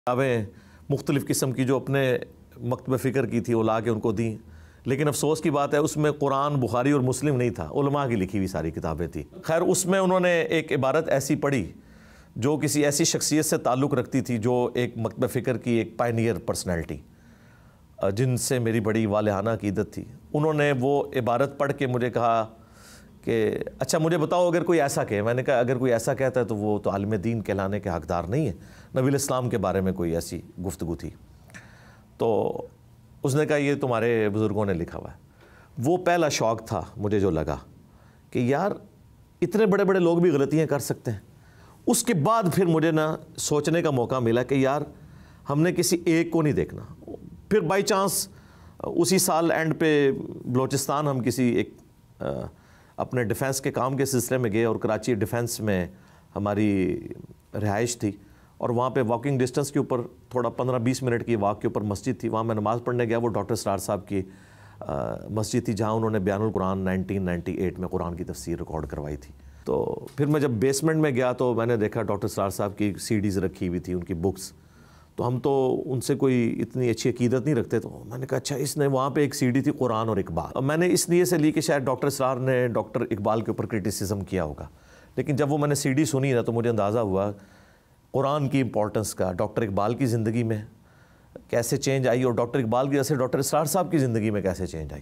کتابیں مختلف قسم کی جو اپنے مکتبہ فکر کی تھی وہ لا کے ان کو دیں، لیکن افسوس کی بات ہے اس میں قرآن، بخاری اور مسلم نہیں تھا، علماء کی لکھی ہوئی ساری کتابیں تھیں۔ خیر اس میں انہوں نے ایک عبارت ایسی پڑھی جو کسی ایسی شخصیت سے تعلق رکھتی تھی جو ایک مکتبہ فکر کی ایک پائنیئر پرسنالٹی، جن سے میری بڑی والہانہ عقیدت تھی۔ انہوں نے وہ عبارت پڑھ کے مجھے کہا کہ اچھا مجھے بتاؤ اگر کوئی ایسا کہے۔ میں نے کہا اگر کوئی ایسا کہتا ہے تو وہ تو عالم دین کہلانے کے حقدار نہیں ہے، نبی الاسلام کے بارے میں کوئی ایسی گفتگو تھی۔ تو اس نے کہا یہ تمہارے بزرگوں نے لکھا ہوا ہے۔ وہ پہلا شوق تھا مجھے جو لگا کہ یار اتنے بڑے بڑے لوگ بھی غلطیاں کر سکتے ہیں۔ اس کے بعد پھر مجھے سوچنے کا موقع ملا کہ یار ہم نے کسی ایک کو نہیں دیکھنا۔ پھر بائی چانس اسی سال اینڈ پہ بلوچستان ہم کسی ایک اپنے ڈیفنس کے کام کے سلسلے میں گئے، اور کراچی ڈیفنس میں ہماری رہائش تھی، اور وہاں پہ واکنگ ڈسٹنس کے اوپر تھوڑا 15-20 منٹ کی واک کے اوپر مسجد تھی۔ وہاں میں نماز پڑھنے گیا، وہ ڈاکٹر اسرار صاحب کی مسجد تھی جہاں انہوں نے بیان القرآن 1998 میں قرآن کی تفسیر ریکارڈ کروائی تھی۔ تو پھر میں جب بیسمنٹ میں گیا تو میں نے دیکھا ڈاکٹر اسرار صاحب کی CDs رکھی ہوئی تھی، ان کی بکس۔ تو ہم تو ان سے کوئی اتنی اچھی عقیدت نہیں رکھتے، تو میں نے کہا اچھا اس نے وہاں پہ ایک CD تھی قرآن اور اقبال، اور میں نے اس لیے سے لی کہ شاید ڈاکٹر اسرار نے ڈاکٹر اقبال کے اوپر کرٹیسزم کیا ہوگا، لیکن جب وہ میں نے CD سنی نا تو مجھے اندازہ ہوا قرآن کی امپورٹنس کا، ڈاکٹر اقبال کی زندگی میں کیسے چینج آئی، اور ڈاکٹر اقبال کی وجہ سے ڈاکٹر اسرار صاحب کی زندگی میں کیسے چینج آئی۔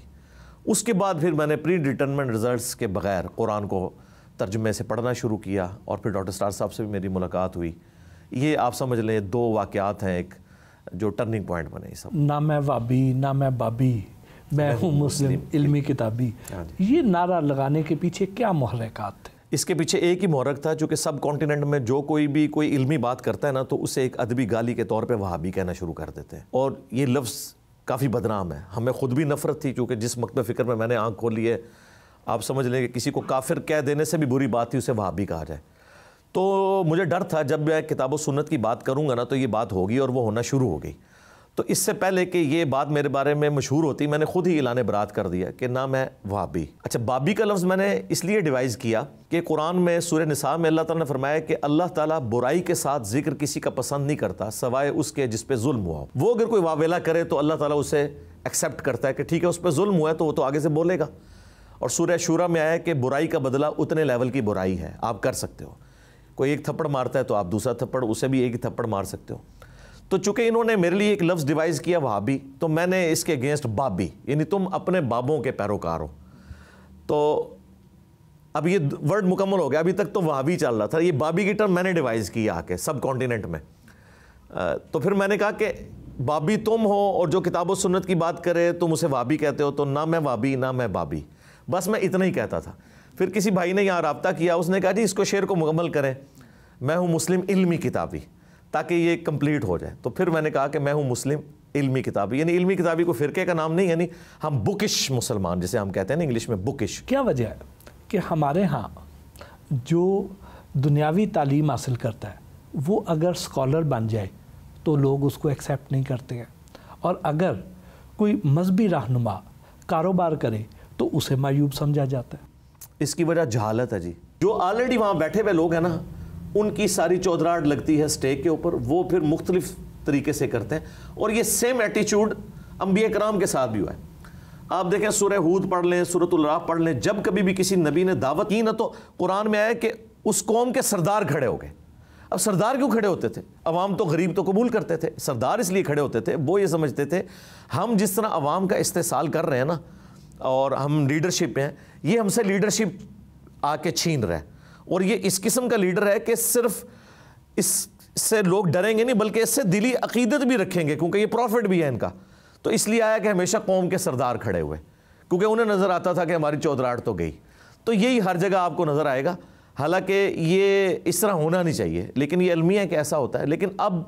اس کے بعد پھر میں نے پری ڈٹرمنٹ رزلٹس کے بغیر قرآن کو ترجمے سے پڑھنا شروع کیا، اور پھر ڈاکٹر اسرار صاحب سے بھی میری ملاقات ہوئی۔ یہ آپ سمجھ لیں 2 واقعات ہیں ایک جو ٹرننگ پوائنٹ بنے۔ سب نہ میں وابی نہ میں بابی، میں ہوں مسلم علمی کتابی، یہ نعرہ لگانے کے پیچھے کیا محرکات تھے؟ اس کے پیچھے ایک ہی محرک تھا، جو کہ سب کانٹیننٹ میں جو کوئی علمی بات کرتا ہے نا تو اسے ایک ادبی گالی کے طور پہ وہابی کہنا شروع کر دیتے ہیں، اور یہ لفظ کافی بدنام ہے۔ ہمیں خود بھی نفرت تھی، کیونکہ جس مکتبہ فکر میں نے آنکھ کھولی ہے، آپ سمجھ لیں کہ کسی کو کافر کہہ دینے سے بھی بری بات تھی اسے وہابی کہا جائے۔ تو مجھے ڈر تھا جب میں کتاب و سنت کی بات کروں گا نا تو یہ بات ہوگی، اور وہ ہونا شروع ہو گئی۔ تو اس سے پہلے کہ یہ بات میرے بارے میں مشہور ہوتی، میں نے خود ہی اعلان برات کر دیا کہ نہ میں وہابی۔ اچھا بابی کا لفظ میں نے اس لیے ڈیوائز کیا کہ قرآن میں سورہ نساء میں اللہ تعالیٰ نے فرمایا کہ اللہ تعالیٰ برائی کے ساتھ ذکر کسی کا پسند نہیں کرتا سوائے اس کے جس پہ ظلم ہوا ہو۔ وہ اگر کوئی واویلا کرے تو اللہ تعالیٰ اسے ایکسیپٹ کرتا ہے کہ ٹھیک ہے اس پہ ظلم ہوا ہے تو وہ تو آگے سے بولے گا۔ اور سورہ شورا میں آیا کہ برائی کا بدلہ اتنے لیول کی برائی ہے، آپ کر سکتے ہو۔ کوئی ایک تھپڑ مارتا ہے تو آپ دوسرا تھپڑ اسے بھی ایک ہی تھپڑ مار سکتے ہو۔ تو چونکہ انہوں نے میرے لیے ایک لفظ ڈیوائز کیا وہابی، تو میں نے اس کے اگینسٹ بابی، یعنی تم اپنے بابوں کے پیروکار ہو۔ تو اب یہ ورڈ مکمل ہو گیا، ابھی تک تو وہابی چل رہا تھا، یہ بابی کی ٹرم میں نے ڈیوائز کی آ کے سب کانٹیننٹ میں۔ تو پھر میں نے کہا کہ بابی تم ہو، اور جو کتاب و سنت کی بات کرے تم اسے وہابی کہتے ہو، تو نہ میں وہابی نہ میں بابی، بس میں اتنا ہی کہتا تھا۔ پھر کسی بھائی نے یہاں رابطہ کیا، اس نے کہا جی اس کو شعر کو مکمل کریں، میں ہوں مسلم علمی کتابی، تاکہ یہ کمپلیٹ ہو جائے۔ تو پھر میں نے کہا کہ میں ہوں مسلم علمی کتابی، یعنی علمی کتابی کو فرقے کا نام نہیں، یعنی ہم بکش مسلمان جسے ہم کہتے ہیں نا انگلش میں بکش۔ کیا وجہ ہے کہ ہمارے ہاں جو دنیاوی تعلیم حاصل کرتا ہے وہ اگر اسکالر بن جائے تو لوگ اس کو ایکسیپٹ نہیں کرتے ہیں، اور اگر کوئی مذہبی رہنما کاروبار کرے تو اسے معیوب سمجھا جاتا ہے؟ اس کی وجہ جہالت ہے جی۔ جو آلریڈی وہاں بیٹھے ہوئے لوگ ہیں نا، ان کی ساری چودراہٹ لگتی ہے سٹیک کے اوپر، وہ پھر مختلف طریقے سے کرتے ہیں، اور یہ سیم ایٹیچیوڈ انبیاء کرام کے ساتھ بھی ہوا ہے۔ آپ دیکھیں سورہ ہود پڑھ لیں، سورۃ الراف پڑھ لیں، جب کبھی بھی کسی نبی نے دعوت کی نا تو قرآن میں آیا کہ اس قوم کے سردار کھڑے ہو گئے۔ اب سردار کیوں کھڑے ہوتے تھے؟ عوام تو غریب تو قبول کرتے تھے، سردار اس لیے کھڑے ہوتے تھے، وہ یہ سمجھتے تھے ہم جس طرح عوام کا استحصال کر رہے ہیں نا، اور ہم لیڈرشپ ہیں، یہ ہم سے لیڈرشپ آ کے چھین رہے ہیں، اور یہ اس قسم کا لیڈر ہے کہ صرف اس سے لوگ ڈریں گے نہیں بلکہ اس سے دلی عقیدت بھی رکھیں گے، کیونکہ یہ پروفٹ بھی ہے ان کا۔ تو اس لیے آیا کہ ہمیشہ قوم کے سردار کھڑے ہوئے، کیونکہ انہیں نظر آتا تھا کہ ہماری چودراہٹ تو گئی۔ تو یہی ہر جگہ آپ کو نظر آئے گا، حالانکہ یہ اس طرح ہونا نہیں چاہیے، لیکن یہ المیہ کہ ایسا ہوتا ہے۔ لیکن اب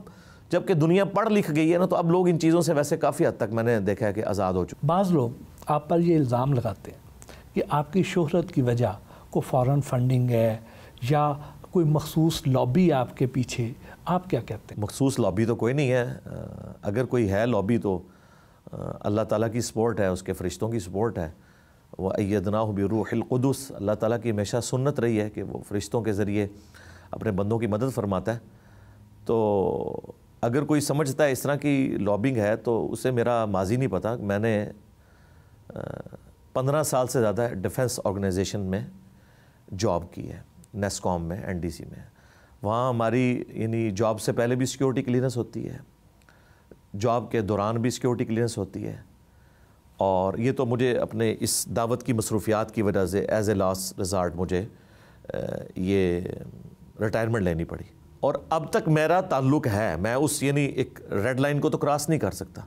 جب کہ دنیا پڑھ لکھ گئی ہے نا، تو اب لوگ ان چیزوں سے ویسے کافی حد تک میں نے دیکھا ہے کہ آزاد ہو چکے۔ بعض لوگ آپ پر یہ الزام لگاتے ہیں کہ آپ کی شہرت کی وجہ کو فوراً فنڈنگ ہے، یا کوئی مخصوص لابی آپ کے پیچھے، آپ کیا کہتے ہیں؟ مخصوص لابی تو کوئی نہیں ہے، اگر کوئی ہے لابی تو اللہ تعالیٰ کی سپورٹ ہے، اس کے فرشتوں کی سپورٹ ہے۔ وَأَيَّدْنَاهُ بِرُوحِ الْقُدُسِ، اللہ تعالیٰ کی ہمیشہ سنت رہی ہے کہ وہ فرشتوں کے ذریعے اپنے بندوں کی مدد فرماتا ہے۔ تو اگر کوئی سمجھتا ہے اس طرح کی لابنگ ہے تو اسے میرا ماضی نہیں پتہ. میں نے 15 سال سے زیادہ ڈیفنس آرگنائزیشن میں جاب کی ہے, نیسکوم میں, NDC میں. وہاں ہماری یعنی جاب سے پہلے بھی سیکیورٹی کلیئرنس ہوتی ہے, جاب کے دوران بھی سیکیورٹی کلیئرنس ہوتی ہے, اور یہ تو مجھے اپنے اس دعوت کی مصروفیات کی وجہ سے ایز اے لاسٹ ریزارٹ مجھے یہ ریٹائرمنٹ لینی پڑی. اور اب تک میرا تعلق ہے, میں اس یعنی ایک ریڈ لائن کو تو کراس نہیں کر سکتا.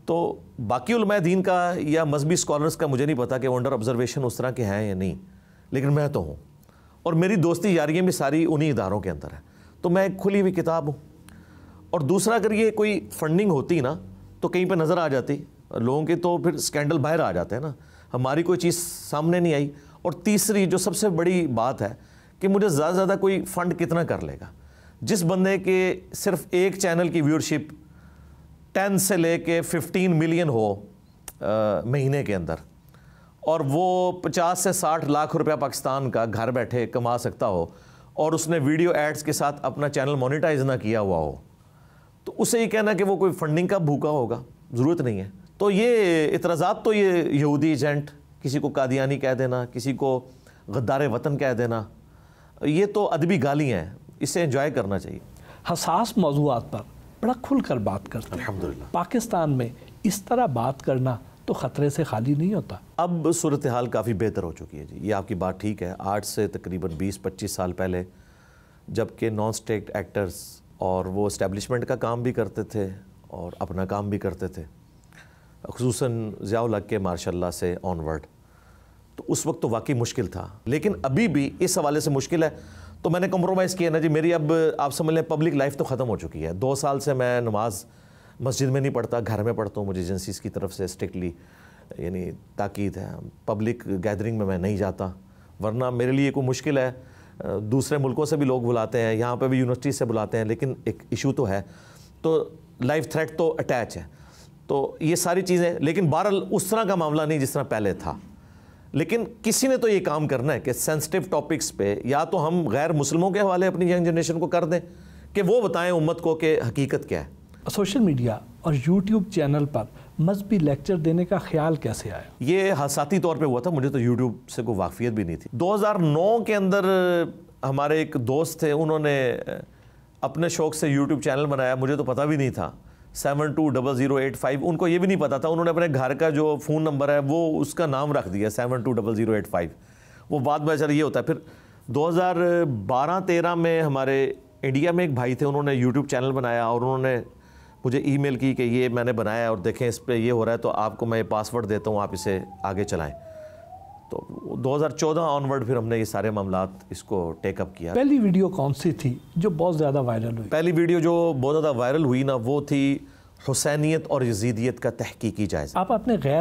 تو باقی علماء دین کا یا مذہبی اسکالرس کا مجھے نہیں پتا کہ وہ انڈر آبزرویشن اس طرح کے ہیں یا نہیں, لیکن میں تو ہوں, اور میری دوستی یاریاں بھی ساری انہی اداروں کے اندر ہیں. تو میں ایک کھلی ہوئی کتاب ہوں. اور دوسرا, اگر یہ کوئی فنڈنگ ہوتی نا تو کہیں پہ نظر آ جاتی لوگوں کے, تو پھر سکینڈل باہر آ جاتے ہیں نا, ہماری کوئی چیز سامنے نہیں آئی. اور تیسری جو سب سے بڑی بات ہے کہ مجھے زیادہ سے زیادہ کوئی فنڈ کتنا کر لے گا. جس بندے کے صرف ایک چینل کی ویورشپ 10 سے لے کے 15 ملین ہو مہینے کے اندر, اور وہ 50 سے 60 لاکھ روپیہ پاکستان کا گھر بیٹھے کما سکتا ہو, اور اس نے ویڈیو ایڈز کے ساتھ اپنا چینل مونیٹائز نہ کیا ہوا ہو, تو اسے یہ کہنا کہ وہ کوئی فنڈنگ کا بھوکا ہوگا, ضرورت نہیں ہے. تو یہ اعتراضات تو یہ یہودی ایجنٹ, کسی کو قادیانی کہہ دینا, کسی کو غدار وطن کہہ دینا, یہ تو ادبی گالی ہیں, اسے انجوائے کرنا چاہیے. حساس موضوعات پر بڑا کھل کر بات کرتے ہیں. الحمدللہ. پاکستان میں اس طرح بات کرنا تو خطرے سے خالی نہیں ہوتا. اب صورتحال کافی بہتر ہو چکی ہے جی, یہ آپ کی بات ٹھیک ہے. آج سے تقریباً 20-25 سال پہلے جب کہ نان اسٹیٹ ایکٹرز اور وہ اسٹیبلشمنٹ کا کام بھی کرتے تھے اور اپنا کام بھی کرتے تھے, خصوصاً ضیاء الحق کے ماشاء اللہ سے آن ورڈ, تو اس وقت تو واقعی مشکل تھا. لیکن ابھی بھی اس حوالے سے مشکل ہے, تو میں نے کمپرومائز کیا نا جی. میری اب آپ سمجھ لیں پبلک لائف تو ختم ہو چکی ہے. 2 سال سے میں نماز مسجد میں نہیں پڑھتا, گھر میں پڑھتا ہوں. مجھے ایجنسیز کی طرف سے اسٹرکٹلی یعنی تاکید ہے, پبلک گیدرنگ میں نہیں جاتا, ورنہ میرے لیے کوئی مشکل ہے. دوسرے ملکوں سے بھی لوگ بلاتے ہیں, یہاں پہ بھی یونیورسٹی سے بلاتے ہیں, لیکن ایک ایشو تو ہے, تو لائف تھریٹ تو اٹیچ ہے. تو یہ ساری چیزیں, لیکن بہرحال اس طرح کا معاملہ نہیں جس طرح پہلے تھا. لیکن کسی نے تو یہ کام کرنا ہے کہ سینسٹیو ٹاپکس پہ یا تو ہم غیر مسلموں کے حوالے اپنی ینگ جنریشن کو کر دیں کہ وہ بتائیں امت کو کہ حقیقت کیا ہے. سوشل میڈیا اور یوٹیوب چینل پر مذہبی لیکچر دینے کا خیال کیسے آیا؟ یہ حساتی طور پہ ہوا تھا, مجھے تو یوٹیوب سے کوئی واقفیت بھی نہیں تھی. 2009 کے اندر ہمارے ایک دوست تھے, انہوں نے اپنے شوق سے یوٹیوب چینل بنایا, مجھے تو پتہ بھی نہیں تھا. 720085, ان کو یہ بھی نہیں پتا تھا, انہوں نے اپنے گھر کا جو فون نمبر ہے وہ اس کا نام رکھ دیا 720085. وہ بعد میں چل یہ ہوتا ہے. پھر 2012-13 میں ہمارے انڈیا میں ایک بھائی تھے, انہوں نے یوٹیوب چینل بنایا اور انہوں نے مجھے ای میل کی کہ یہ میں نے بنایا ہے اور دیکھیں اس پہ یہ ہو رہا ہے, تو آپ کو میں پاس ورڈ دیتا ہوں, آپ اسے آگے چلائیں. تو 2014 آن ورڈ پھر ہم نے یہ سارے معاملات اس کو ٹیک اپ کیا. پہلی ویڈیو کون سی تھی جو بہت زیادہ وائرل ہوئی؟ پہلی ویڈیو جو بہت زیادہ وائرل ہوئی نا وہ تھی حسینیت اور یزیدیت کا تحقیقی جائزہ. آپ اپنے غیر